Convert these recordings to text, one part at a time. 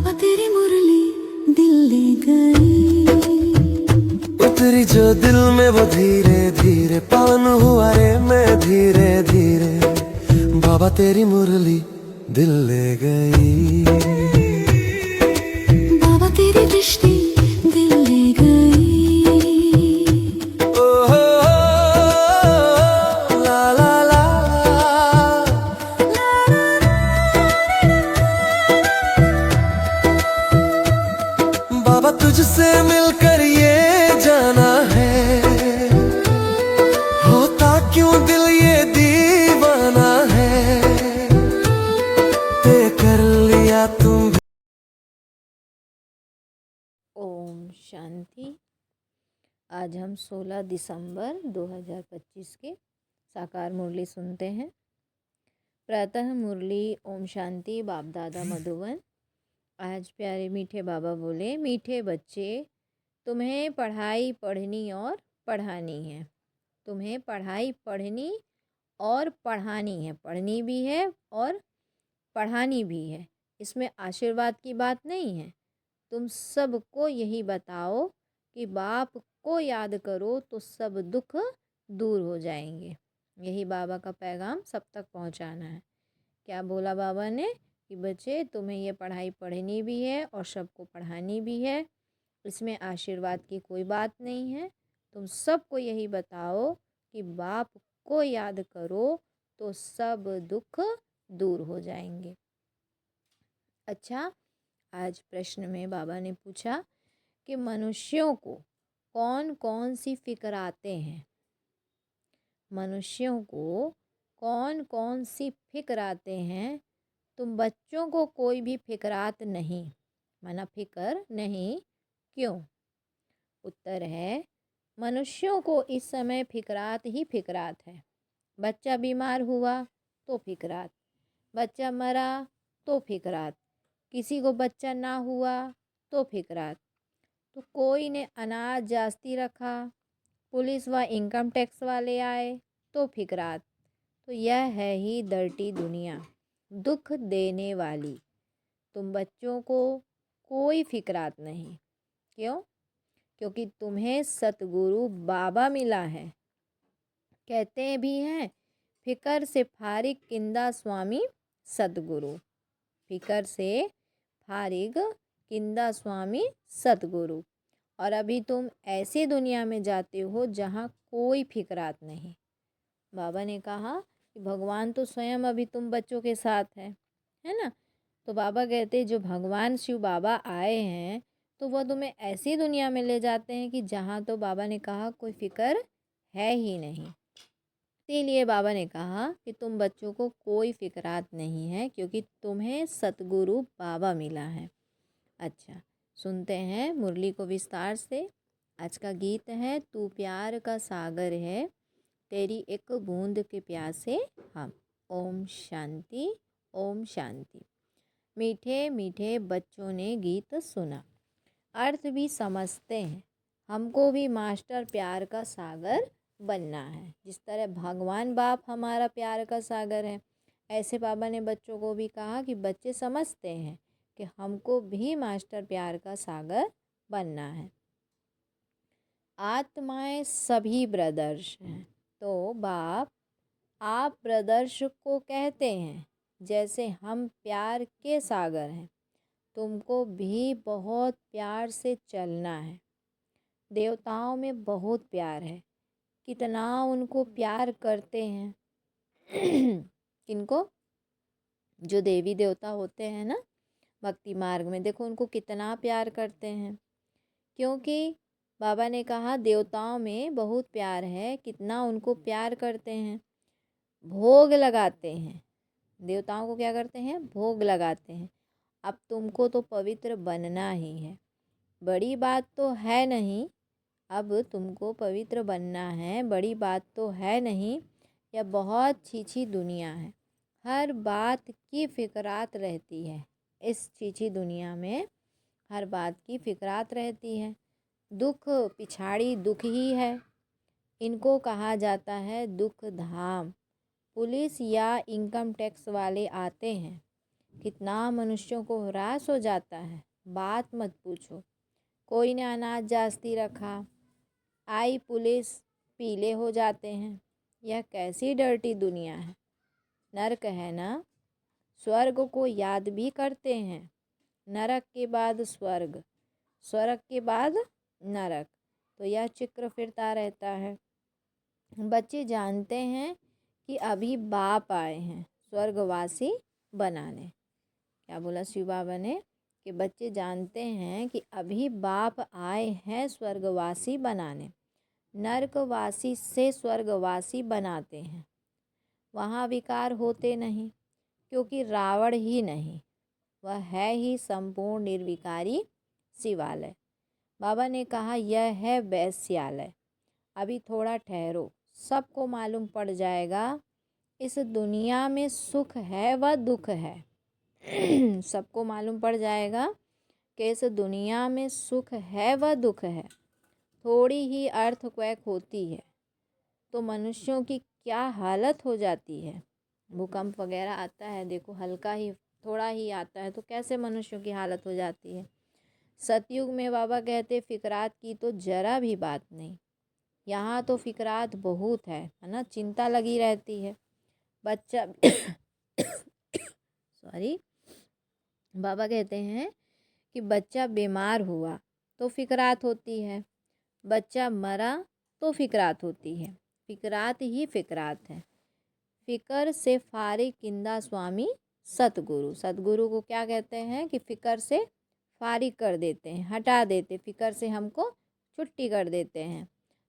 बाबा तेरी मुरली दिल ले गई, उतरी जो दिल में वो धीरे धीरे, पावन हुआ रे मैं धीरे धीरे। बाबा तेरी मुरली दिल ले गई, बाबा तेरी दृष्टि दिल ले गई। ओ हो ला ला ला। बाबा तुझसे मिलकर ये जाना है, होता क्यों दिल ये दीवाना है, तय कर लिया तुम। ओम शांति। आज हम 16 दिसंबर 2025 के साकार मुरली सुनते हैं। प्रातः मुरली ओम शांति बाप दादा मधुबन। आज प्यारे मीठे बाबा बोले, मीठे बच्चे तुम्हें पढ़ाई पढ़नी और पढ़ानी है। तुम्हें पढ़ाई पढ़नी और पढ़ानी है, पढ़नी भी है और पढ़ानी भी है। इसमें आशीर्वाद की बात नहीं है। तुम सबको यही बताओ कि बाप को याद करो तो सब दुख दूर हो जाएंगे। यही बाबा का पैगाम सब तक पहुंचाना है। क्या बोला बाबा ने कि बच्चे तुम्हें ये पढ़ाई पढ़नी भी है और सबको पढ़ानी भी है। इसमें आशीर्वाद की कोई बात नहीं है। तुम सबको यही बताओ कि बाप को याद करो तो सब दुख दूर हो जाएंगे। अच्छा, आज प्रश्न में बाबा ने पूछा कि मनुष्यों को कौन कौन सी फिक्र आते हैं। मनुष्यों को कौन कौन सी फिक्र आते हैं। तुम बच्चों को कोई भी फिक्रात नहीं, माना फिक्र नहीं। क्यों? उत्तर है, मनुष्यों को इस समय फिक्रात ही फिक्रात है। बच्चा बीमार हुआ तो फिक्रात, बच्चा मरा तो फिक्रात, किसी को बच्चा ना हुआ तो फिक्रात, तो कोई ने अनाज जास्ती रखा, पुलिस व इनकम टैक्स वाले आए तो फिक्रात। तो यह है ही डर्टी दुनिया, दुख देने वाली। तुम बच्चों को कोई फिक्रात नहीं। क्यों? क्योंकि तुम्हें सतगुरु बाबा मिला है। कहते भी हैं, फिकर से फारिग किंदा स्वामी सतगुरु। फिकर से फारिग किंदा स्वामी सतगुरु। और अभी तुम ऐसी दुनिया में जाते हो जहाँ कोई फिक्रात नहीं। बाबा ने कहा कि भगवान तो स्वयं अभी तुम बच्चों के साथ है ना। तो बाबा कहते जो भगवान शिव बाबा आए हैं तो वह तुम्हें ऐसी दुनिया में ले जाते हैं कि जहाँ तो बाबा ने कहा कोई फिक्र है ही नहीं। इसीलिए बाबा ने कहा कि तुम बच्चों को कोई फिक्रात नहीं है, क्योंकि तुम्हें सतगुरु बाबा मिला है। अच्छा, सुनते हैं मुरली को विस्तार से। आज का गीत है, तू प्यार का सागर है, तेरी एक बूंद के प्यासे हम। ओम शांति, ओम शांति। मीठे मीठे बच्चों ने गीत सुना, अर्थ भी समझते हैं। हमको भी मास्टर प्यार का सागर बनना है। जिस तरह भगवान बाप हमारा प्यार का सागर है, ऐसे बाबा ने बच्चों को भी कहा कि बच्चे समझते हैं कि हमको भी मास्टर प्यार का सागर बनना है। आत्माएं सभी ब्रदर्स हैं, तो बाप आप ब्रदर्स को कहते हैं। जैसे हम प्यार के सागर हैं, तुमको भी बहुत प्यार से चलना है। देवताओं में बहुत प्यार है, कितना उनको प्यार करते हैं। किनको? जो देवी देवता होते हैं ना भक्ति मार्ग में, देखो उनको कितना प्यार करते हैं। क्योंकि बाबा ने कहा देवताओं में बहुत प्यार है, कितना उनको प्यार करते हैं। भोग लगाते हैं, देवताओं को क्या करते हैं? भोग लगाते हैं। अब तुमको तो पवित्र बनना ही है, बड़ी बात तो है नहीं। अब तुमको पवित्र बनना है, बड़ी बात तो है नहीं। यह बहुत छीछी दुनिया है, हर बात की फिक्रात रहती है। इस छीछी दुनिया में हर बात की फिक्रात रहती है। दुख पिछाड़ी दुख ही है। इनको कहा जाता है दुख धाम। पुलिस या इनकम टैक्स वाले आते हैं, कितना मनुष्यों को ह्रास हो जाता है, बात मत पूछो। कोई ने अनाज जास्ती रखा, आई पुलिस, पीले हो जाते हैं। यह कैसी डर्टी दुनिया है, नरक है ना। स्वर्ग को याद भी करते हैं, नरक के बाद स्वर्ग, स्वर्ग के बाद नरक, तो यह चक्र फिरता रहता है। बच्चे जानते हैं कि अभी बाप आए हैं स्वर्गवासी बनाने। क्या बोला शिव बाबा ने कि बच्चे जानते हैं कि अभी बाप आए हैं स्वर्गवासी बनाने। नरकवासी से स्वर्गवासी बनाते हैं। वहाँ विकार होते नहीं, क्योंकि रावण ही नहीं, वह है ही संपूर्ण निर्विकारी शिवालय। बाबा ने कहा यह है वैश्यालय। अभी थोड़ा ठहरो, सबको मालूम पड़ जाएगा इस दुनिया में सुख है व दुख है। सबको मालूम पड़ जाएगा कि इस दुनिया में सुख है व दुख है। थोड़ी ही अर्थक्वेक होती है तो मनुष्यों की क्या हालत हो जाती है। भूकंप वगैरह आता है, देखो हल्का ही थोड़ा ही आता है तो कैसे मनुष्यों की हालत हो जाती है। सतयुग में बाबा कहते फिकरात की तो जरा भी बात नहीं। यहाँ तो फिकरात बहुत है ना, चिंता लगी रहती है। बच्चा सॉरी, बाबा कहते हैं कि बच्चा बीमार हुआ तो फिकरात होती है, बच्चा मरा तो फिकरात होती है। फिकरात ही फिकरात है। फिकर से फारिग किंदा स्वामी सतगुरु। सतगुरु को क्या कहते हैं कि फिकर से फारिग कर देते हैं, हटा देते, फिकर से हमको छुट्टी कर देते हैं।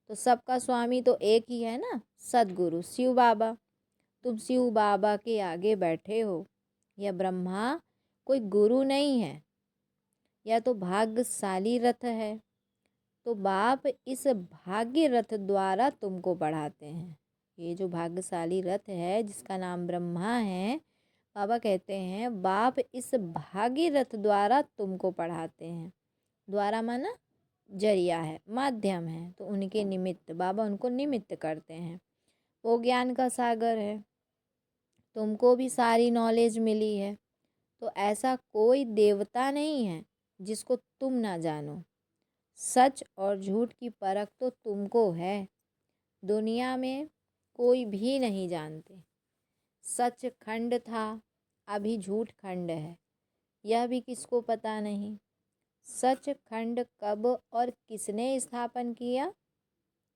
तो सबका स्वामी तो एक ही है ना, सतगुरु शिव बाबा। तुम शिव बाबा के आगे बैठे हो। यह ब्रह्मा कोई गुरु नहीं है, यह तो भाग्यशाली रथ है। तो बाप इस भाग्य रथ द्वारा तुमको बढ़ाते हैं। ये जो भाग्यशाली रथ है जिसका नाम ब्रह्मा है, बाबा कहते हैं बाप इस भाग्य रथ द्वारा तुमको पढ़ाते हैं। द्वारा माना जरिया है, माध्यम है, तो उनके निमित्त बाबा उनको निमित्त करते हैं। वो ज्ञान का सागर है, तुमको भी सारी नॉलेज मिली है। तो ऐसा कोई देवता नहीं है जिसको तुम ना जानो। सच और झूठ की परख तो तुमको है, दुनिया में कोई भी नहीं जानते। सच खंड था, अभी झूठ खंड है, यह भी किसको पता नहीं। सच खंड कब और किसने स्थापन किया,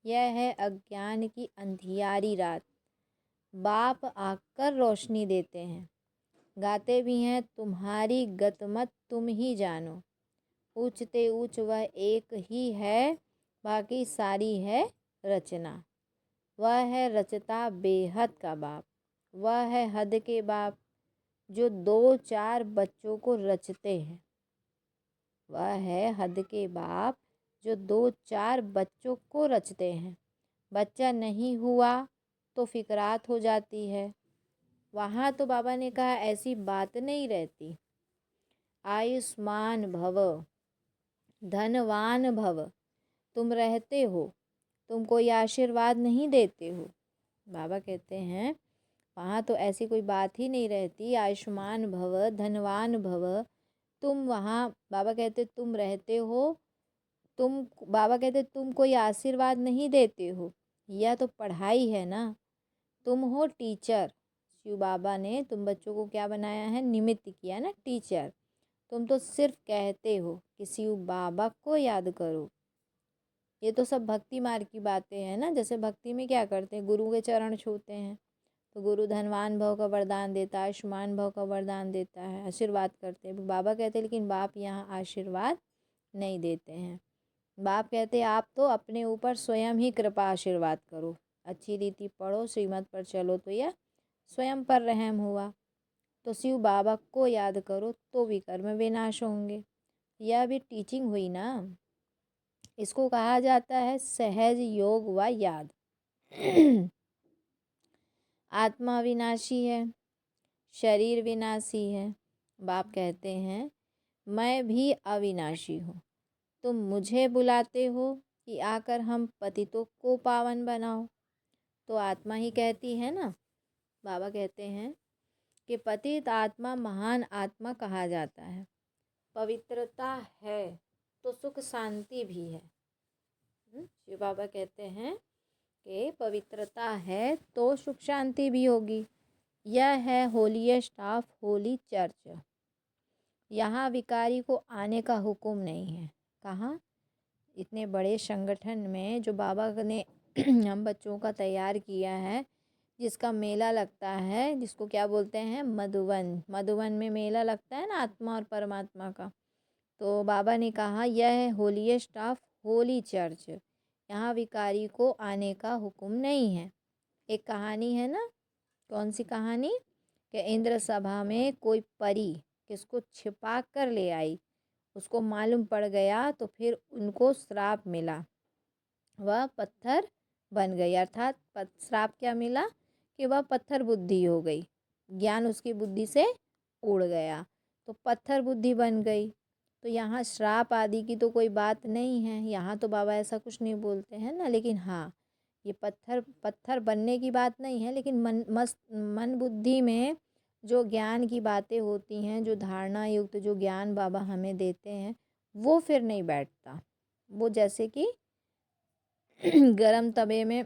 यह है अज्ञान की अंधियारी रात। बाप आकर रोशनी देते हैं, गाते भी हैं तुम्हारी गतमत तुम ही जानो। ऊंचते ऊंच वह एक ही है, बाकी सारी है रचना। वह है रचता बेहद का बाप, वह है हद के बाप जो 2-4 बच्चों को रचते हैं। वह है हद के बाप जो 2-4 बच्चों को रचते हैं। बच्चा नहीं हुआ तो फिकरात हो जाती है। वहाँ तो बाबा ने कहा ऐसी बात नहीं रहती। आयुष्मान भव, धनवान भव, तुम रहते हो, तुम कोई आशीर्वाद नहीं देते हो। बाबा कहते हैं वहाँ तो ऐसी कोई बात ही नहीं रहती। आयुष्मान भव, धनवान भव, तुम वहाँ बाबा कहते तुम रहते हो, तुम बाबा कहते तुम कोई आशीर्वाद नहीं देते हो। यह तो पढ़ाई है ना, तुम हो टीचर। शिव बाबा ने तुम बच्चों को क्या बनाया है, निमित्त किया ना, टीचर। तुम तो सिर्फ कहते हो कि शिव बाबा को याद करो। ये तो सब भक्ति मार्ग की बातें हैं ना। जैसे भक्ति में क्या करते हैं, गुरु के चरण छूते हैं तो गुरु धनवान भव का वरदान देता है, आयुष्मान भव का वरदान देता है, आशीर्वाद करते हैं। बाबा कहते हैं लेकिन बाप यहाँ आशीर्वाद नहीं देते हैं। बाप कहते हैं आप तो अपने ऊपर स्वयं ही कृपा आशीर्वाद करो, अच्छी रीति पढ़ो, श्रीमत पर चलो, तो यह स्वयं पर रहम हुआ। तो शिव बाबा को याद करो तो विकर्म विनाश होंगे। यह भी टीचिंग हुई ना। इसको कहा जाता है सहज योग व याद। आत्मा विनाशी है, शरीर विनाशी है। बाप कहते हैं मैं भी अविनाशी हूँ। तुम मुझे बुलाते हो कि आकर हम पतितों को पावन बनाओ। तो आत्मा ही कहती है ना। बाबा कहते हैं कि पतित आत्मा महान आत्मा कहा जाता है। पवित्रता है तो सुख शांति भी है। शिव बाबा कहते हैं कि पवित्रता है तो सुख शांति भी होगी। यह है होलीएस्ट ऑफ होली चर्च। यहाँ विकारी को आने का हुक्म नहीं है। कहाँ? इतने बड़े संगठन में जो बाबा ने हम बच्चों का तैयार किया है, जिसका मेला लगता है, जिसको क्या बोलते हैं, मधुवन। मधुवन में मेला लगता है ना आत्मा और परमात्मा का। तो बाबा ने कहा यह है होलीएस्ट ऑफ होली चर्च। यहाँ विकारी को आने का हुक्म नहीं है। एक कहानी है ना, कौन सी कहानी? कि इंद्र सभा में कोई परी किसको छिपा कर ले आई, उसको मालूम पड़ गया तो फिर उनको श्राप मिला, वह पत्थर बन गई। अर्थात श्राप क्या मिला? कि वह पत्थर बुद्धि हो गई, ज्ञान उसकी बुद्धि से उड़ गया, तो पत्थर बुद्धि बन गई। तो यहाँ श्राप आदि की तो कोई बात नहीं है, यहाँ तो बाबा ऐसा कुछ नहीं बोलते हैं ना। लेकिन हाँ, ये पत्थर बनने की बात नहीं है, लेकिन मन बुद्धि में जो ज्ञान की बातें होती हैं, जो धारणा युक्त जो ज्ञान बाबा हमें देते हैं, वो फिर नहीं बैठता। वो जैसे कि गरम तवे में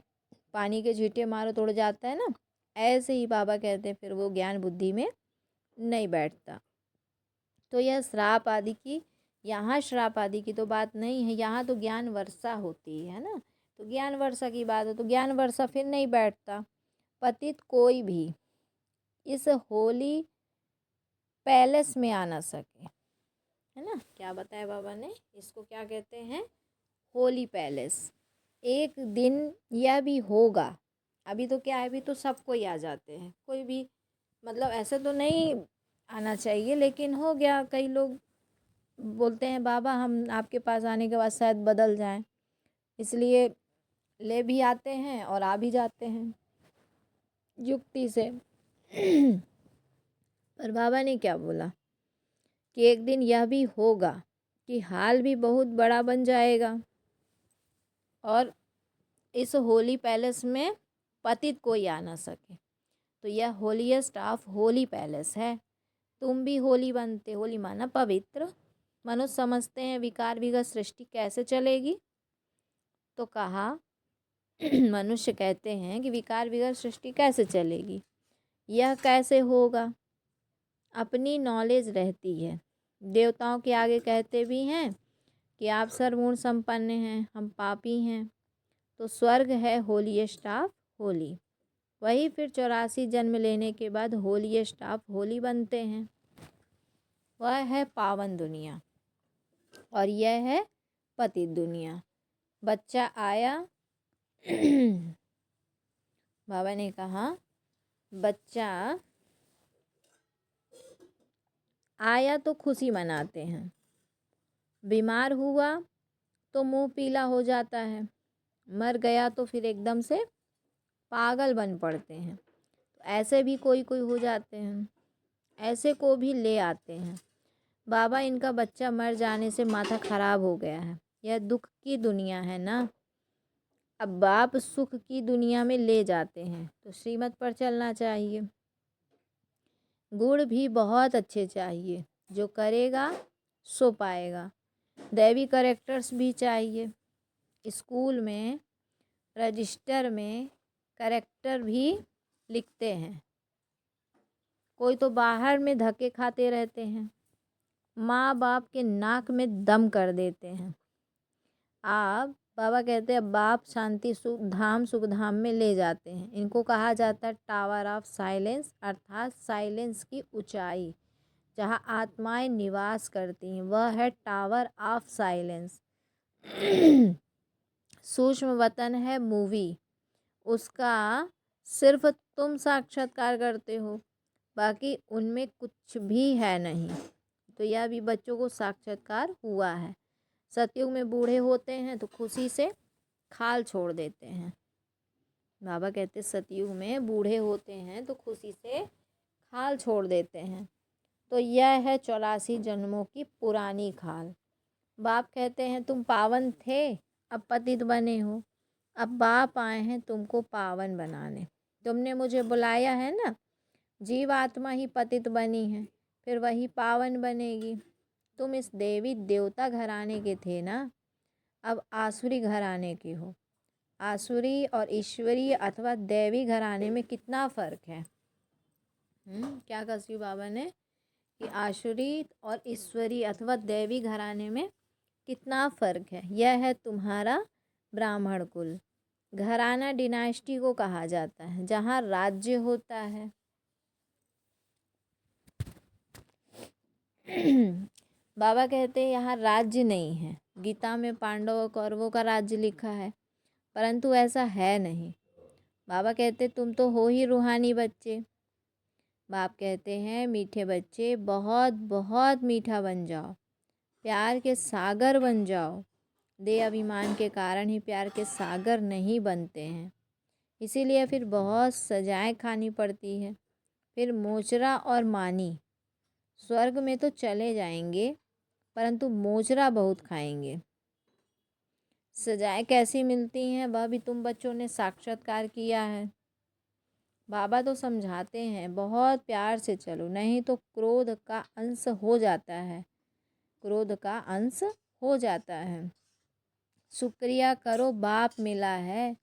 पानी के छींटे मारो तोड़ जाता है ना, ऐसे ही बाबा कहते हैं फिर वो ज्ञान बुद्धि में नहीं बैठता। तो यह श्राप आदि की, यहाँ श्राप आदि की तो बात नहीं है, यहाँ तो ज्ञान वर्षा होती है ना। तो ज्ञान वर्षा की बात है, तो ज्ञान वर्षा फिर नहीं बैठता। पतित कोई भी इस होली पैलेस में आ ना सके, है ना। क्या बताया बाबा ने, इसको क्या कहते हैं? होली पैलेस। एक दिन यह भी होगा। अभी तो क्या है, अभी तो सबको ही आ जाते हैं, कोई भी मतलब ऐसे तो नहीं आना चाहिए, लेकिन हो गया। कई लोग बोलते हैं बाबा हम आपके पास आने के बाद शायद बदल जाएं, इसलिए ले भी आते हैं और आ भी जाते हैं युक्ति से। पर बाबा ने क्या बोला कि एक दिन यह भी होगा कि हाल भी बहुत बड़ा बन जाएगा और इस होली पैलेस में पतित कोई आ ना सके। तो यह होलीएस्ट ऑफ होली पैलेस है। तुम भी होली बनते, होली माना पवित्र। मनुष्य समझते हैं विकार विगत सृष्टि कैसे चलेगी, तो कहा मनुष्य कहते हैं कि विकार विगत सृष्टि कैसे चलेगी, यह कैसे होगा? अपनी नॉलेज रहती है। देवताओं के आगे कहते भी हैं कि आप सर्वगुण संपन्न हैं, हम पापी हैं। तो स्वर्ग है होलीएस्ट ऑफ होली। वही फिर 84 जन्म लेने के बाद होलीएस्ट ऑफ होली बनते हैं। वह है पावन दुनिया और यह है पतित दुनिया। बच्चा आया बाबा ने कहा बच्चा आया तो खुशी मनाते हैं, बीमार हुआ तो मुंह पीला हो जाता है, मर गया तो फिर एकदम से पागल बन पड़ते हैं। तो ऐसे भी कोई कोई हो जाते हैं, ऐसे को भी ले आते हैं। बाबा इनका बच्चा मर जाने से माथा खराब हो गया है, यह दुख की दुनिया है ना। अब बाप सुख की दुनिया में ले जाते हैं तो श्रीमत पर चलना चाहिए। गुण भी बहुत अच्छे चाहिए, जो करेगा सो पाएगा। दैवी करेक्टर्स भी चाहिए। स्कूल में रजिस्टर में करेक्टर भी लिखते हैं, कोई तो बाहर में धक्के खाते रहते हैं, माँ बाप के नाक में दम कर देते हैं। आप बाबा कहते हैं बाप शांति सुख धाम में ले जाते हैं। इनको कहा जाता है टावर ऑफ साइलेंस, अर्थात साइलेंस की ऊंचाई जहाँ आत्माएं निवास करती हैं, वह है टावर ऑफ साइलेंस। सूक्ष्म वतन है मूवी, उसका सिर्फ तुम साक्षात्कार करते हो, बाकी उनमें कुछ भी है नहीं। तो यह भी बच्चों को साक्षात्कार हुआ है। सतयुग में बूढ़े होते हैं तो खुशी से खाल छोड़ देते हैं। बाबा कहते सतयुग में बूढ़े होते हैं तो खुशी से खाल छोड़ देते हैं। तो यह है 84 जन्मों की पुरानी खाल। बाप कहते हैं तुम पावन थे, अब पतित बने हो, अब बाप आए हैं तुमको पावन बनाने। तुमने मुझे बुलाया है ना, जीवात्मा ही पतित बनी है, फिर वही पावन बनेगी। तुम इस देवी देवता घराने के थे ना, अब आसुरी घराने के हो। आसुरी और ईश्वरीय अथवा दैवी घराने में कितना फ़र्क है। क्या कहा शिव बाबा ने कि आसुरी और ईश्वरी अथवा दैवी घराने में कितना फ़र्क है। यह है तुम्हारा ब्राह्मण कुल। घराना डिनास्टी को कहा जाता है, जहाँ राज्य होता है। बाबा कहते हैं यहाँ राज्य नहीं है। गीता में पांडव और कौरवों का राज्य लिखा है, परंतु ऐसा है नहीं। बाबा कहते तुम तो हो ही रूहानी बच्चे। बाप कहते हैं मीठे बच्चे बहुत बहुत मीठा बन जाओ, प्यार के सागर बन जाओ। दे अभिमान के कारण ही प्यार के सागर नहीं बनते हैं, इसीलिए फिर बहुत सजाएं खानी पड़ती है। फिर मोचरा और मानी स्वर्ग में तो चले जाएंगे, परंतु मोचरा बहुत खाएंगे। सजाएं कैसी मिलती हैं वह भी तुम बच्चों ने साक्षात्कार किया है। बाबा तो समझाते हैं बहुत प्यार से चलो, नहीं तो क्रोध का अंश हो जाता है। क्रोध का अंश हो जाता है। शुक्रिया करो बाप मिला है,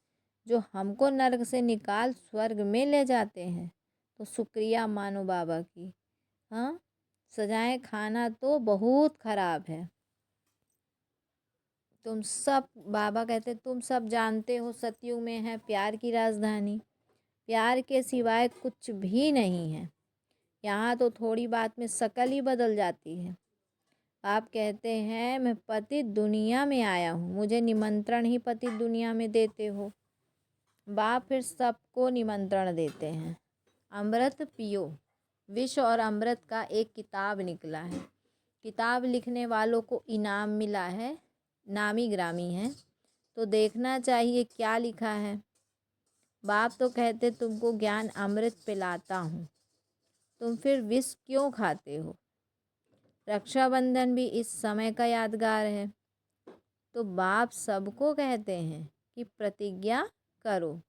जो हमको नरक से निकाल स्वर्ग में ले जाते हैं। तो शुक्रिया मानो बाबा की। हाँ, सजाएं खाना तो बहुत ख़राब है। तुम सब, बाबा कहते तुम सब जानते हो सतयुग में है प्यार की राजधानी। प्यार के सिवाय कुछ भी नहीं है। यहाँ तो थोड़ी बात में शकल ही बदल जाती है। आप कहते हैं मैं पतित दुनिया में आया हूँ, मुझे निमंत्रण ही पतित दुनिया में देते हो। बाप फिर सबको निमंत्रण देते हैं। अमृत पियो। विष और अमृत का एक किताब निकला है। किताब लिखने वालों को इनाम मिला है, नामी ग्रामी है, तो देखना चाहिए क्या लिखा है। बाप तो कहते तुमको ज्ञान अमृत पिलाता हूँ, तुम फिर विष क्यों खाते हो। रक्षाबंधन भी इस समय का यादगार है। तो बाप सबको कहते हैं कि प्रतिज्ञा करो,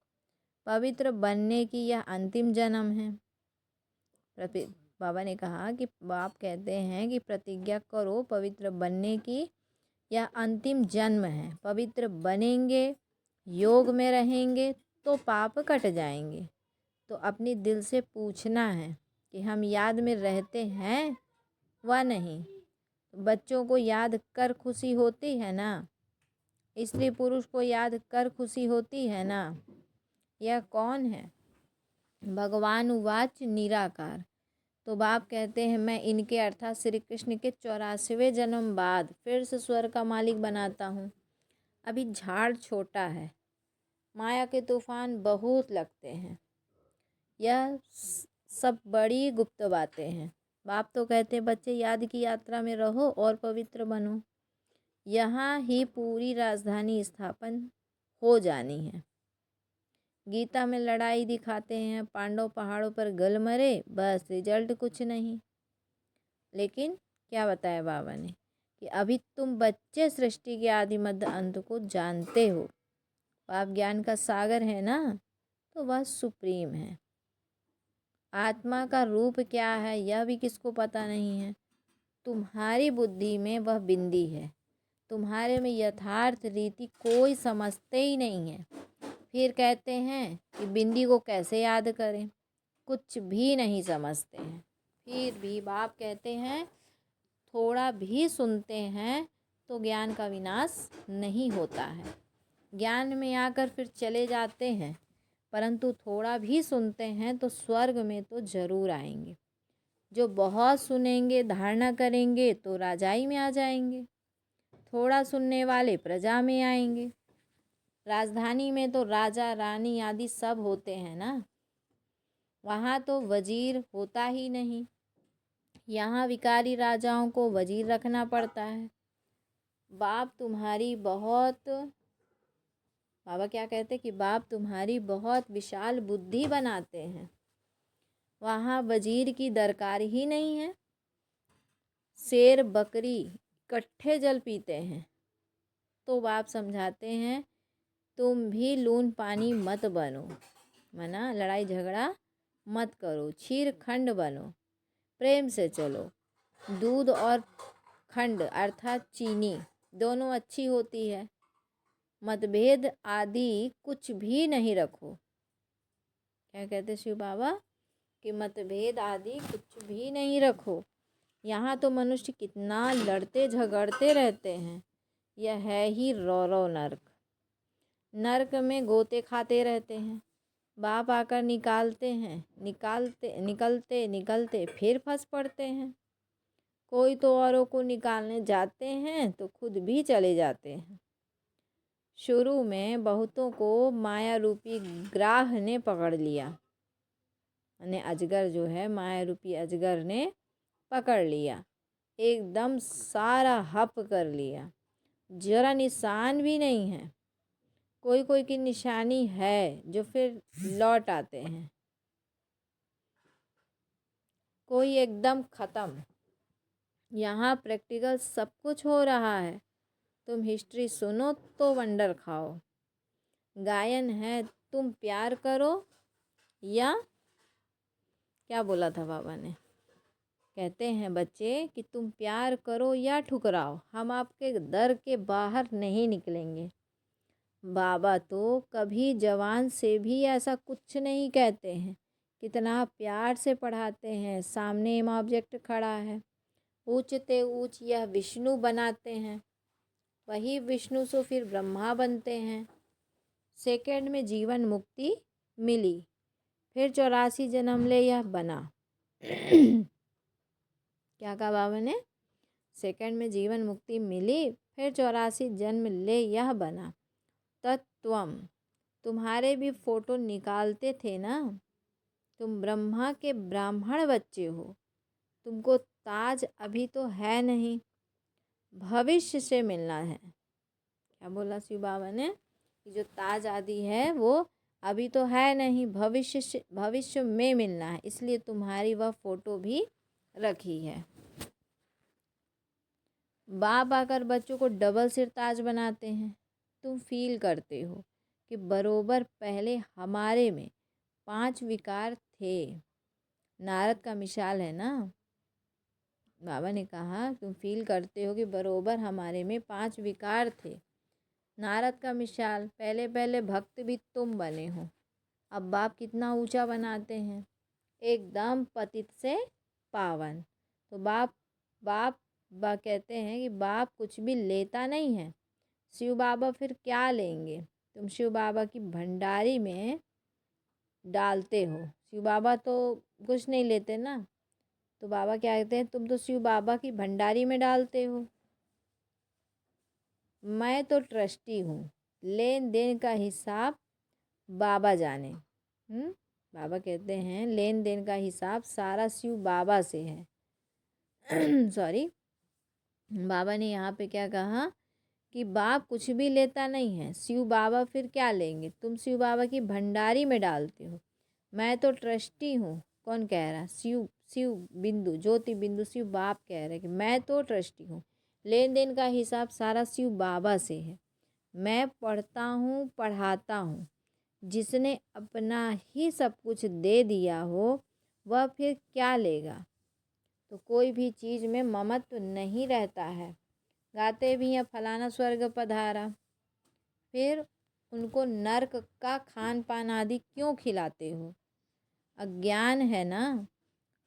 पवित्र बनने की यह अंतिम जन्म है। बाबा ने कहा कि बाप कहते हैं कि प्रतिज्ञा करो, पवित्र बनने की यह अंतिम जन्म है। पवित्र बनेंगे, योग में रहेंगे तो पाप कट जाएंगे। तो अपनी दिल से पूछना है कि हम याद में रहते हैं व नहीं। बच्चों को याद कर खुशी होती है ना, स्त्री पुरुष को याद कर खुशी होती है ना। यह कौन है? भगवान उवाच निराकार। तो बाप कहते हैं मैं इनके अर्थात श्री कृष्ण के 84वें जन्म बाद फिर से स्वर्ग का मालिक बनाता हूँ। अभी झाड़ छोटा है, माया के तूफान बहुत लगते हैं। यह सब बड़ी गुप्त बातें हैं। बाप तो कहते बच्चे याद की यात्रा में रहो और पवित्र बनो। यहाँ ही पूरी राजधानी स्थापन हो जानी है। गीता में लड़ाई दिखाते हैं, पांडव पहाड़ों पर गल मरे, बस रिजल्ट कुछ नहीं। लेकिन क्या बताया बाबा ने कि अभी तुम बच्चे सृष्टि के आदि मध्य अंत को जानते हो। आप ज्ञान का सागर है ना, तो वह सुप्रीम है। आत्मा का रूप क्या है यह भी किसको पता नहीं है। तुम्हारी बुद्धि में वह बिंदी है, तुम्हारे में यथार्थ रीति कोई समझते ही नहीं है। फिर कहते हैं कि बिंदी को कैसे याद करें, कुछ भी नहीं समझते हैं। फिर भी बाप कहते हैं थोड़ा भी सुनते हैं तो ज्ञान का विनाश नहीं होता है। ज्ञान में आकर फिर चले जाते हैं, परंतु थोड़ा भी सुनते हैं तो स्वर्ग में तो ज़रूर आएंगे। जो बहुत सुनेंगे, धारणा करेंगे तो राजाई में आ जाएंगे। थोड़ा सुनने वाले प्रजा में आएंगे। राजधानी में तो राजा रानी आदि सब होते हैं ना, वहाँ तो वजीर होता ही नहीं। यहाँ विकारी राजाओं को वजीर रखना पड़ता है। बाप तुम्हारी बहुत, बाबा क्या कहते कि बाप तुम्हारी बहुत विशाल बुद्धि बनाते हैं, वहाँ वजीर की दरकार ही नहीं है। शेर बकरी इकट्ठे जल पीते हैं। तो बाप समझाते हैं तुम भी लून पानी मत बनो, मना लड़ाई झगड़ा मत करो, छीर खंड बनो, प्रेम से चलो। दूध और खंड अर्थात चीनी दोनों अच्छी होती है। मतभेद आदि कुछ भी नहीं रखो। क्या कहते शिव बाबा कि मतभेद आदि कुछ भी नहीं रखो। यहाँ तो मनुष्य कितना लड़ते झगड़ते रहते हैं। यह है ही रौरव नर्क। नर्क में गोते खाते रहते हैं। बाप आकर निकालते हैं, निकलते फिर फंस पड़ते हैं। कोई तो औरों को निकालने जाते हैं तो खुद भी चले जाते हैं। शुरू में बहुतों को माया रूपी ग्राह ने पकड़ लिया, यानी अजगर जो है, माया रूपी अजगर ने पकड़ लिया, एकदम सारा हप कर लिया। जरा निशान भी नहीं है। कोई कोई की निशानी है जो फिर लौट आते हैं। कोई एकदम ख़त्म। यहाँ प्रैक्टिकल सब कुछ हो रहा है। तुम हिस्ट्री सुनो तो वंडर खाओ। गायन है, तुम प्यार करो या क्या बोला था बाबा ने। कहते हैं बच्चे कि तुम प्यार करो या ठुकराओ, हम आपके दर के बाहर नहीं निकलेंगे। बाबा तो कभी जवान से भी ऐसा कुछ नहीं कहते हैं। कितना प्यार से पढ़ाते हैं। सामने एम ऑब्जेक्ट खड़ा है, ऊंचते ऊंच यह विष्णु बनाते हैं। वही विष्णु से फिर ब्रह्मा बनते हैं। सेकंड में जीवन मुक्ति मिली, फिर 84 जन्म ले यह बना। क्या कहा बाबा ने? सेकंड में जीवन मुक्ति मिली, फिर 84 जन्म ले यह बना। तत्वम, तुम्हारे भी फोटो निकालते थे ना। तुम ब्रह्मा के ब्राह्मण बच्चे हो। तुमको ताज अभी तो है नहीं, भविष्य से मिलना है। क्या बोला शिव बाबा ने कि जो ताज आदि है वो अभी तो है नहीं, भविष्य में मिलना है, इसलिए तुम्हारी वह फोटो भी रखी है। बाप आकर बच्चों को डबल सिर ताज बनाते हैं। तुम फील करते हो कि बरोबर पहले हमारे में 5 विकार थे। नारद का मिसाल है ना। बाबा ने कहा तुम फील करते हो कि बरोबर हमारे में 5 विकार थे। नारद का मिसाल, पहले पहले भक्त भी तुम बने हो। अब बाप कितना ऊंचा बनाते हैं, एकदम पतित से पावन। तो बाप कहते हैं कि बाप कुछ भी लेता नहीं है। शिव बाबा फिर क्या लेंगे? तुम शिव बाबा की भंडारी में डालते हो। शिव बाबा तो कुछ नहीं लेते ना। तो बाबा क्या कहते हैं, तुम तो शिव बाबा की भंडारी में डालते हो। मैं तो ट्रस्टी हूँ, लेन देन का हिसाब बाबा जाने। बाबा कहते हैं लेन देन का हिसाब सारा शिव बाबा से है। सॉरी, बाबा ने यहाँ पे क्या कहा कि बाप कुछ भी लेता नहीं है, शिव बाबा फिर क्या लेंगे? तुम शिव बाबा की भंडारी में डालते हो। मैं तो ट्रस्टी हूँ। कौन कह रहा? शिव बिंदु, ज्योति बिंदु शिव बाप कह रहे कि मैं तो ट्रस्टी हूँ, लेन देन का हिसाब सारा शिव बाबा से है। मैं पढ़ता हूँ, पढ़ाता हूँ। जिसने अपना ही सब कुछ दे दिया हो वह फिर क्या लेगा? तो कोई भी चीज़ में ममत्व नहीं रहता है। गाते भी हैं फलाना स्वर्ग पधारा, फिर उनको नर्क का खान पान आदि क्यों खिलाते हो? अज्ञान है ना।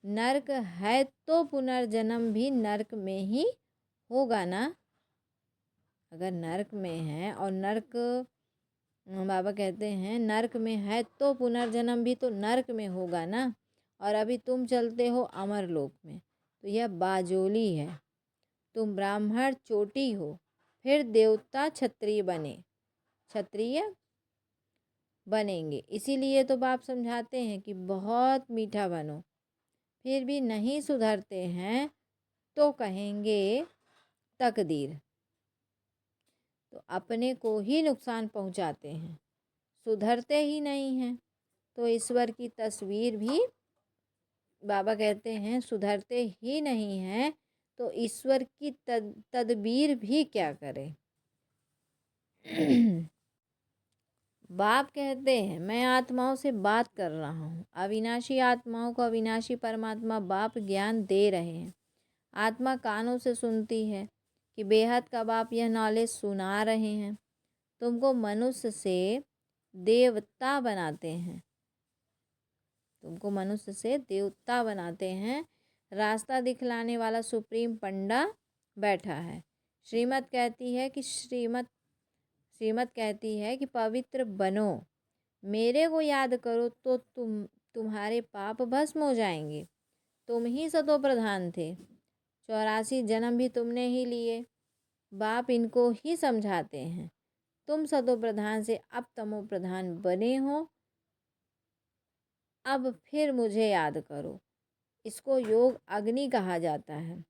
नर्क है तो पुनर्जन्म भी नर्क में ही होगा ना। अगर नर्क में है और नर्क, बाबा कहते हैं नर्क में है तो पुनर्जन्म भी तो नर्क में होगा ना। और अभी तुम चलते हो अमरलोक में, तो यह बाजोली है। तुम ब्राह्मण चोटी हो, फिर देवता क्षत्रिय बनेंगे। इसीलिए तो बाप समझाते हैं कि बहुत मीठा बनो। फिर भी नहीं सुधरते हैं तो कहेंगे तकदीर। तो अपने को ही नुकसान पहुंचाते हैं, सुधरते ही नहीं हैं। तो ईश्वर की तस्वीर भी बाबा कहते हैं सुधरते ही नहीं हैं, तो ईश्वर की तदबीर भी क्या करे। बाप कहते हैं मैं आत्माओं से बात कर रहा हूँ। अविनाशी आत्माओं को अविनाशी परमात्मा बाप ज्ञान दे रहे हैं। आत्मा कानों से सुनती है कि बेहद का बाप यह नॉलेज सुना रहे हैं। तुमको मनुष्य से देवता बनाते हैं, तुमको मनुष्य से देवता बनाते हैं। रास्ता दिखलाने वाला सुप्रीम पंडा बैठा है। श्रीमत कहती है कि पवित्र बनो, मेरे को याद करो तो तुम्हारे पाप भस्म हो जाएंगे। तुम ही सतो प्रधान थे, 84 जन्म भी तुमने ही लिए। बाप इनको ही समझाते हैं, तुम सतो प्रधान से अब तमो प्रधान बने हो। अब फिर मुझे याद करो। इसको योग अग्नि कहा जाता है।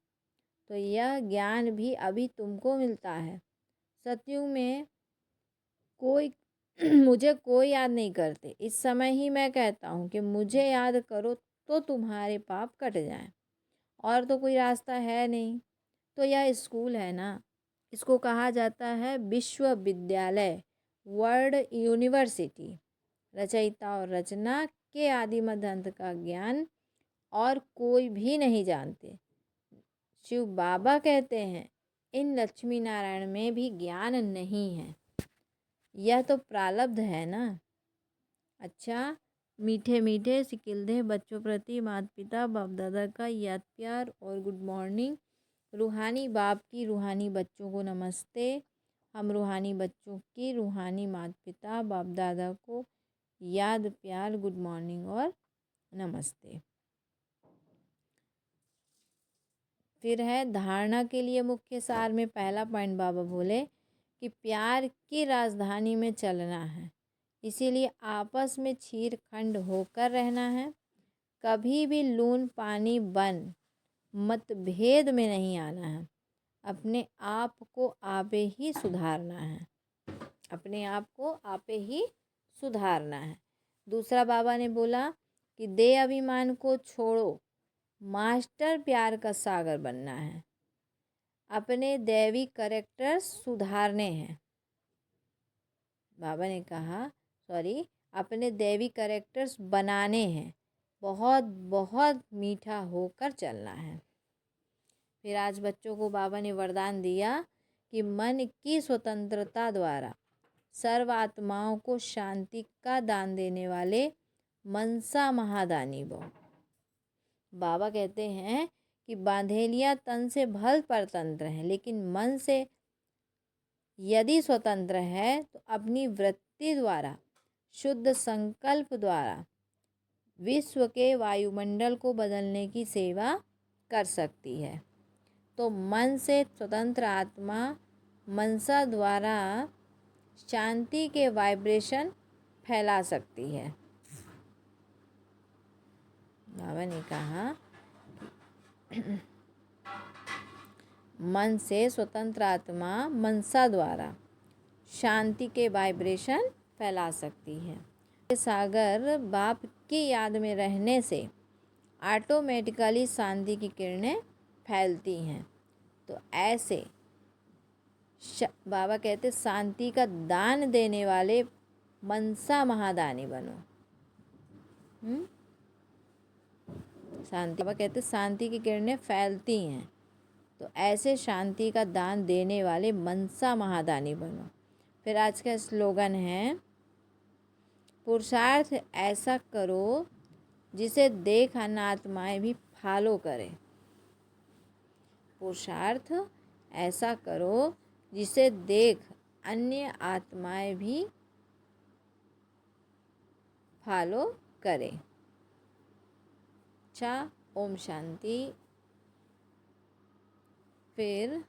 तो यह ज्ञान भी अभी तुमको मिलता है। सतयुग में कोई मुझे कोई याद नहीं करते। इस समय ही मैं कहता हूँ कि मुझे याद करो तो तुम्हारे पाप कट जाएं। और तो कोई रास्ता है नहीं। तो यह स्कूल है ना, इसको कहा जाता है विश्वविद्यालय, वर्ल्ड यूनिवर्सिटी। रचयिता और रचना के आदि मध्य अंत का ज्ञान और कोई भी नहीं जानते। शिव बाबा कहते हैं इन लक्ष्मी नारायण में भी ज्ञान नहीं है। यह तो प्रारब्ध है ना। अच्छा, मीठे मीठे सिकिलधे बच्चों प्रति माता पिता बाप दादा का याद प्यार और गुड मॉर्निंग। रूहानी बाप की रूहानी बच्चों को नमस्ते। हम रूहानी बच्चों की रूहानी माता पिता बाप दादा को याद प्यार गुड मॉर्निंग और नमस्ते। फिर है धारणा के लिए मुख्य सार में पहला पॉइंट बाबा बोले कि प्यार की राजधानी में चलना है, इसीलिए आपस में छीर खंड होकर रहना है। कभी भी लून पानी बन मतभेद में नहीं आना है। अपने आप को आपे ही सुधारना है, अपने आप को आपे ही सुधारना है। दूसरा बाबा ने बोला कि दे अभिमान को छोड़ो, मास्टर प्यार का सागर बनना है। अपने दैवी कैरेक्टर्स सुधारने हैं। बाबा ने कहा अपने दैवी कैरेक्टर्स बनाने हैं। बहुत बहुत मीठा होकर चलना है। फिर आज बच्चों को बाबा ने वरदान दिया कि मन की स्वतंत्रता द्वारा सर्व आत्माओं को शांति का दान देने वाले मनसा महादानी बो। बाबा कहते हैं कि बांधेलियाँ तन से भल परतंत्र हैं, लेकिन मन से यदि स्वतंत्र है तो अपनी वृत्ति द्वारा, शुद्ध संकल्प द्वारा विश्व के वायुमंडल को बदलने की सेवा कर सकती है। तो मन से स्वतंत्र आत्मा मनसा द्वारा शांति के वाइब्रेशन फैला सकती है। बाबा ने कहा मन से स्वतंत्र आत्मा मनसा द्वारा शांति के वाइब्रेशन फैला सकती है। सागर बाप की याद में रहने से ऑटोमेटिकली शांति की किरणें फैलती हैं। तो ऐसे बाबा कहते शांति का दान देने वाले मनसा महादानी बनो। बाबा कहते शांति की किरणें फैलती हैं, तो ऐसे शांति का दान देने वाले मनसा महादानी बनो। फिर आज का स्लोगन है पुरुषार्थ ऐसा करो जिसे देख अन्य आत्माएं भी फॉलो करें। पुरुषार्थ ऐसा करो जिसे देख अन्य आत्माएं भी फॉलो करें। अच्छा, ओम शांति। फिर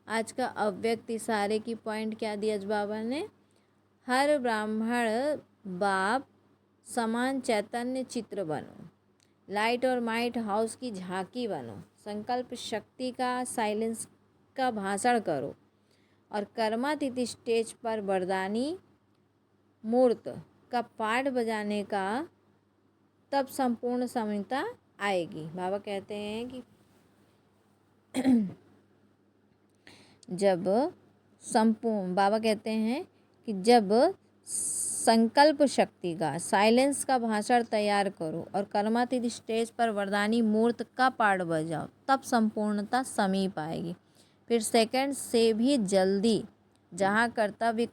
आज का अव्यक्त इशारे की पॉइंट क्या दिया बाबा ने? हर ब्राह्मण बाप समान चैतन्य चित्र बनो, लाइट और माइट हाउस की झांकी बनो, संकल्प शक्ति का साइलेंस का भाषण करो और कर्मातीत स्टेज पर वरदानी मूर्त का पाठ बजाने का तब संपूर्ण समता आएगी। बाबा कहते हैं कि जब संकल्प शक्ति का साइलेंस का भाषण तैयार करो और कर्मातीत स्टेज पर वरदानी मूर्त का पाठ बजाओ, तब संपूर्णता समीप आएगी। फिर सेकंड से भी जल्दी जहाँ कर्तव्य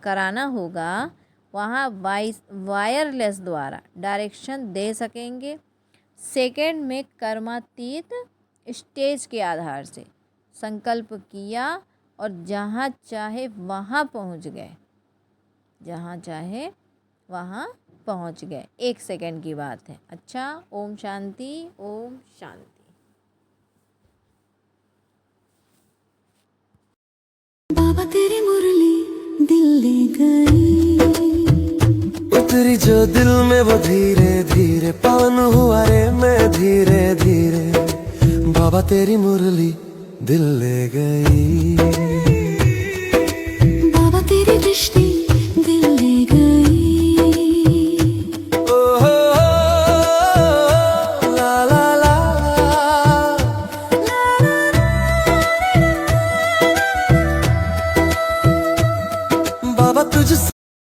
कराना होगा वहाँ वायरलेस द्वारा डायरेक्शन दे सकेंगे। सेकंड में कर्मातीत स्टेज के आधार से संकल्प किया और जहाँ चाहे वहाँ पहुँच गए, जहाँ चाहे वहाँ पहुँच गए। 1 सेकंड की बात है। अच्छा, ओम शांति, ओम शांति। बाबा तेरी मुरली दिल ले गई, उतरी जो दिल में वो धीरे धीरे पावन हुआ रे मैं धीरे धीरे। बाबा तेरी मुरली दिल ले गई, बाबा तेरी दृष्टि दिल ले गई। ओ हो ला ला ला बाबा तुझसे